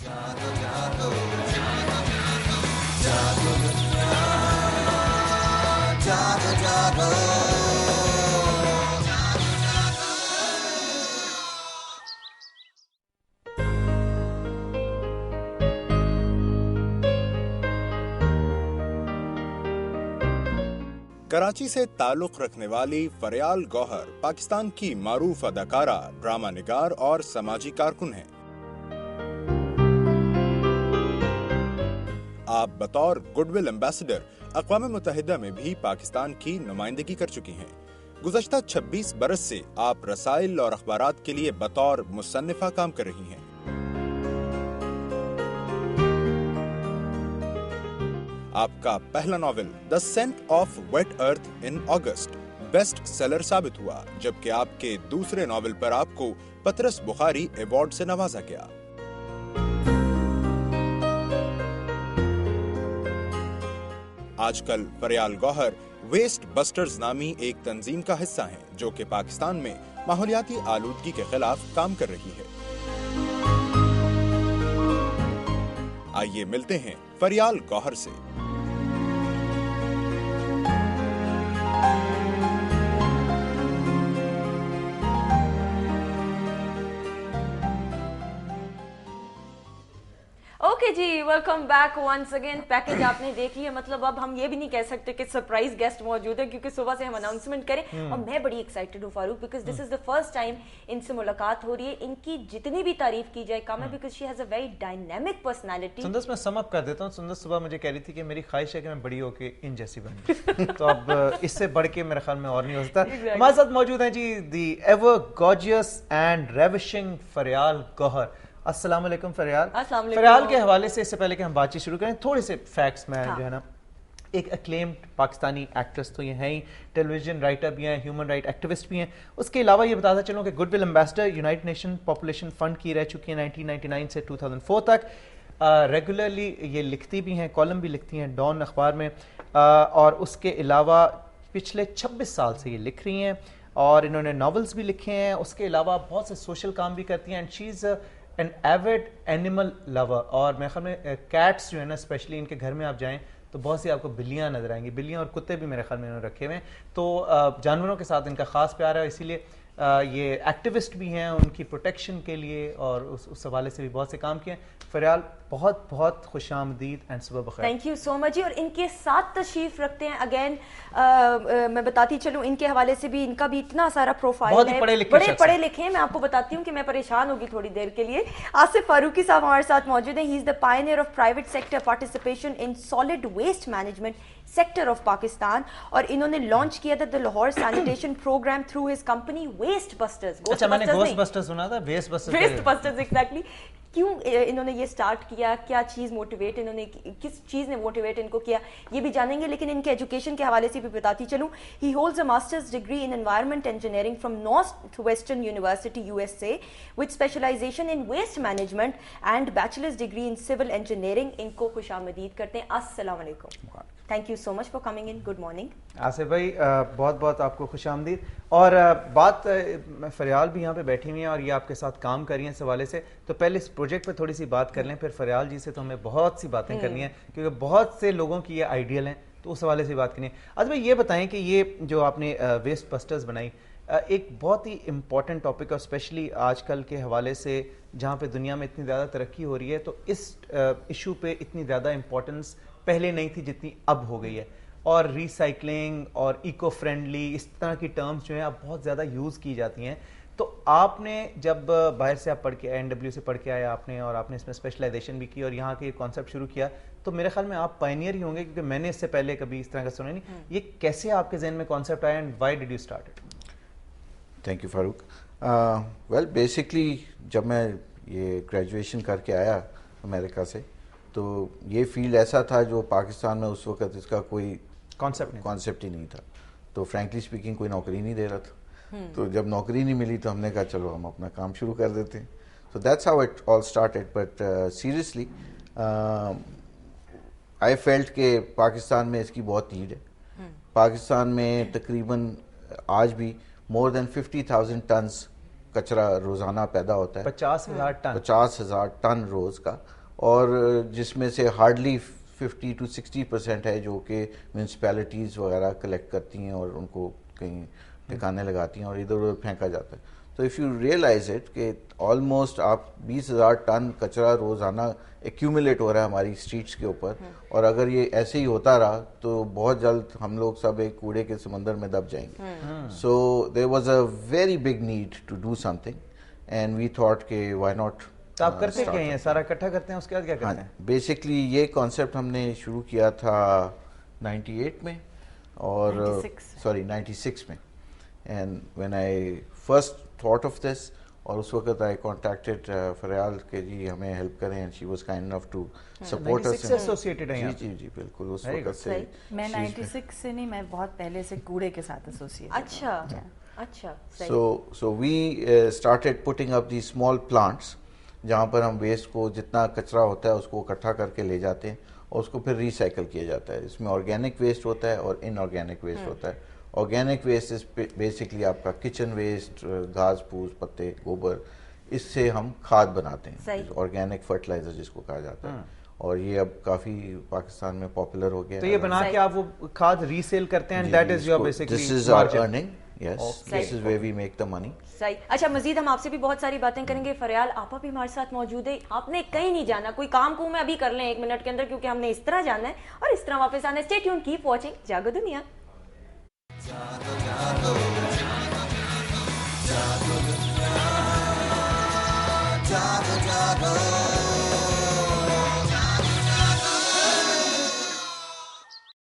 कराची से ताल्लुक रखने वाली फरियाल गौहर पाकिस्तान की मारूफ अदाकारा, ड्रामा निगार और समाजी कारकुन हैं। आप बतौर गुडविल एम्बेसडर अक़वाम मुत्तहिदा में भी पाकिस्तान की नुमाइंदगी कर चुकी हैं। गुज़श्ता 26 बरस से आप रसाइल और अखबारात के लिए बतौर मुसन्निफा काम कर रही हैं। आपका पहला novel the scent of wet earth in August best seller साबित हुआ, जबकि आपके दूसरे नॉवेल पर आपको पतरस बुखारी अवार्ड से नवाजा गया। आजकल फरियाल गौहर वेस्ट बस्टर्स नामी एक तंजीम का हिस्सा हैं, जो कि पाकिस्तान में माहौलियाती आलूदगी के खिलाफ काम कर रही है। आइए मिलते हैं फरियाल गौहर से। ओके जी, welcome back once again. Package आपने देख लिया, मतलब अब हम ये भी नहीं कह सकते कि सरप्राइज गेस्ट मौजूद है, क्योंकि सुबह से हम अनाउंसमेंट करें और मैं बड़ी एक्साइटेड हूँ Farooq, because this is the first time इनसे मुलाकात हो रही है। इनकी जितनी भी तारीफ की जाए कम है, because she has a very dynamic personality. Sundas, मैं सम अप कर देता हूँ। सुंदस सुबह मुझे कह रही थी कि मेरी ख्वाहिश है कि मैं बड़ी होके इन जैसी बनूं तो अब इससे बढ़ के मेरे ख्याल में और नहीं हो सकता। हमारे साथ मौजूद हैं जी the ever gorgeous and ravishing Farial Gauhar. अस्सलाम वालेकुम फरियाल। फरियाल के हवाले से इससे पहले कि हम बातचीत शुरू करें, थोड़े से फैक्ट्स में जो है ना, एक अक्लेम्ड पाकिस्तानी एक्ट्रेस तो ये हैं ही, टेलीविजन राइटर भी हैं, ह्यूमन राइट एक्टिविस्ट भी हैं। उसके अलावा ये बताता चलूँ कि goodwill ambassador United nation population fund की रह चुकी है 1999 से 2004 तक। रेगुलरली ये लिखती भी हैं, कॉलम भी लिखती हैं डॉन अखबार में, और उसके अलावा पिछले 26 साल से ये लिख रही हैं और इन्होंने नॉवेल्स भी लिखे हैं। उसके अलावा बहुत से सोशल काम भी करती हैं and she is an avid animal lover. और मेरे ख्याल में कैट्स जो है ना, स्पेशली इनके घर में आप जाएं तो बहुत सी आपको बिल्लियाँ नजर आएंगी। बिल्लियाँ और कुत्ते भी मेरे ख्याल में इन्होंने रखे हुए हैं, तो जानवरों के साथ इनका खास प्यार है। इसीलिए ये एक्टिविस्ट भी हैं उनकी प्रोटेक्शन के लिए, और उस हवाले से भी बहुत से काम किए हैं। फरियाल, बहुत बहुत खुशामदीद एंड सुबह बखैर। Thank you so much. और इनके साथ तशरीफ रखते हैं अगेन, मैं बताती चलूँ इनके हवाले से भी, इनका भी इतना सारा प्रोफाइल है, बड़े पढ़े लिखे हैं। मैं आपको बताती हूँ कि मैं परेशान होगी थोड़ी देर के लिए। आसिफ फारूकी साहब हमारे साथ मौजूद हैं। He is the pioneer of private sector participation in solid waste management sector of Pakistan, और इन्होंने लॉन्च किया था the Lahore sanitation program through his company waste busters. अच्छा, मैंने गोस्ट बस्टर्स सुना था, वेस्ट बस्टर्स एग्जैक्टली। क्यों इन्होंने ये स्टार्ट किया, क्या चीज़ मोटिवेट इन्होंने, किस चीज़ ने मोटिवेट इनको किया, ये भी जानेंगे। लेकिन इनके एजुकेशन के हवाले से भी बताती चलूँ, he holds a masters degree in environment engineering from north western university USA with specialization in waste management and bachelors degree in civil engineering. इनको खुशामदीद करते हैं। अस्सलाम वालेकुम, thank you so much for coming in. Good morning Asif भाई, बहुत बहुत आपको खुशामदीद। और बात फरियाल भी यहाँ पे बैठी हुई हैं और ये आपके साथ काम कर रही हैं इस हवाले से, तो पहले इस प्रोजेक्ट पे थोड़ी सी बात कर लें, फिर फरियाल जी से तो हमें बहुत सी बातें करनी है, क्योंकि बहुत से लोगों की ये आइडियल हैं, तो उस हवाले से बात करनी है। आज भाई ये बताएं कि ये जो आपने वेस्ट बस्टर्स बनाई, एक बहुत ही इम्पॉर्टेंट टॉपिक, और स्पेशली आजकल के हवाले से जहाँ पे दुनिया में इतनी ज़्यादा तरक्की हो रही है, तो इस इशू पे इतनी ज़्यादा इम्पोर्टेंस पहले नहीं थी जितनी अब हो गई है। और रिसाइकलिंग और इको फ्रेंडली, इस तरह की टर्म्स जो हैं अब बहुत ज़्यादा यूज़ की जाती हैं। तो आपने जब बाहर से आप पढ़ के NW से पढ़ के आए आपने, और आपने इसमें स्पेशलाइजेशन भी की और यहाँ के कॉन्सेप्ट शुरू किया, तो मेरे ख्याल में आप पायनियर ही होंगे, क्योंकि मैंने इससे पहले कभी इस तरह का सुना नहीं। ये कैसे आपके जहन में कॉन्सेप्ट आया and why did you start it? Thank you Farooq. Well basically जब मैं ये ग्रेजुएशन करके आया अमेरिका से, तो ये फील्ड ऐसा था जो पाकिस्तान में उस वक्त इसका कोई कॉन्सेप्ट ही नहीं था। तो फ्रैंकली स्पीकिंग कोई नौकरी नहीं दे रहा था। तो जब नौकरी नहीं मिली तो हमने कहा चलो हम अपना काम शुरू कर देते हैं। So that's how it all started. But seriously I felt कि पाकिस्तान में इसकी बहुत नीड है। पाकिस्तान में तकरीबन आज भी more than 50,000 tons कचरा रोज़ाना पैदा होता है, 50,000 टन, 50,000 टन रोज़ का, और जिसमें से हार्डली 50 to 60% है जो कि म्यूनसिपैलिटीज़ वगैरह कलेक्ट करती हैं और उनको कहीं ठिकाने लगाती हैं और इधर उधर फेंका जाता है. तो इफ़ यू रियलाइज इट कि ऑलमोस्ट आप 20,000 टन कचरा रोज़ाना एक्यूमुलेट हो रहा है हमारी स्ट्रीट्स के ऊपर, और अगर ये ऐसे ही होता रहा तो बहुत जल्द हम लोग सब एक कूड़े के समंदर में दब जाएंगे. So there was a very big need to do something and we thought कि व्हाई नॉट. तो आप करते क्या हैं, सारा इकट्ठा करते हैं, उसके बाद क्या करते हैं? बेसिकली ये कॉन्सेप्ट हमने शुरू किया था 98 में और 96 में, and when I first thought of this, और उस वक्त आई कॉन्टैक्टेड फरियाल के जी हमें हेल्प करें, and she was kind enough to support us. 96 से एसोसिएटेड हैं आप? जी जी बिल्कुल, उस वक्त से. मैं 96 से नहीं, मैं बहुत पहले से कूड़े के साथ एसोसिएटेड. अच्छा. So we started putting up these small plants जहाँ पर हम वेस्ट को, जितना कचरा होता है उसको इकट्ठा करके ले जाते हैं और उसको फिर रिसाइकल किया जाता है. इसमें ऑर्गेनिक वेस्ट होता है और इनऑर्गेनिक वेस्ट होता है. ऑर्गेनिक वेस्ट इज बेसिकली आपका किचन वेस्ट, घास फूस, पत्ते, गोबर, इससे हम खाद बनाते हैं, ऑर्गेनिक फर्टिलाइजर जिसको कहा जाता है, और ये अब काफी पाकिस्तान में पॉपुलर हो गया. तो ये बना के आप वो खाद रीसेल करते हैं, that is your basically this is our earning. Yes, this is where we make the money. सही. अच्छा, मजीद हम आपसे भी बहुत सारी बातें करेंगे. फरियाल, आपा भी हमारे साथ मौजूद है. आपने कहीं नहीं जाना, कोई काम को मैं अभी कर लें 1 मिनट के अंदर, क्योंकि हमने इस तरह जाना है और इस तरह वापस आना है. स्टे ट्यून्ड, कीप वॉचिंग जागो दुनिया.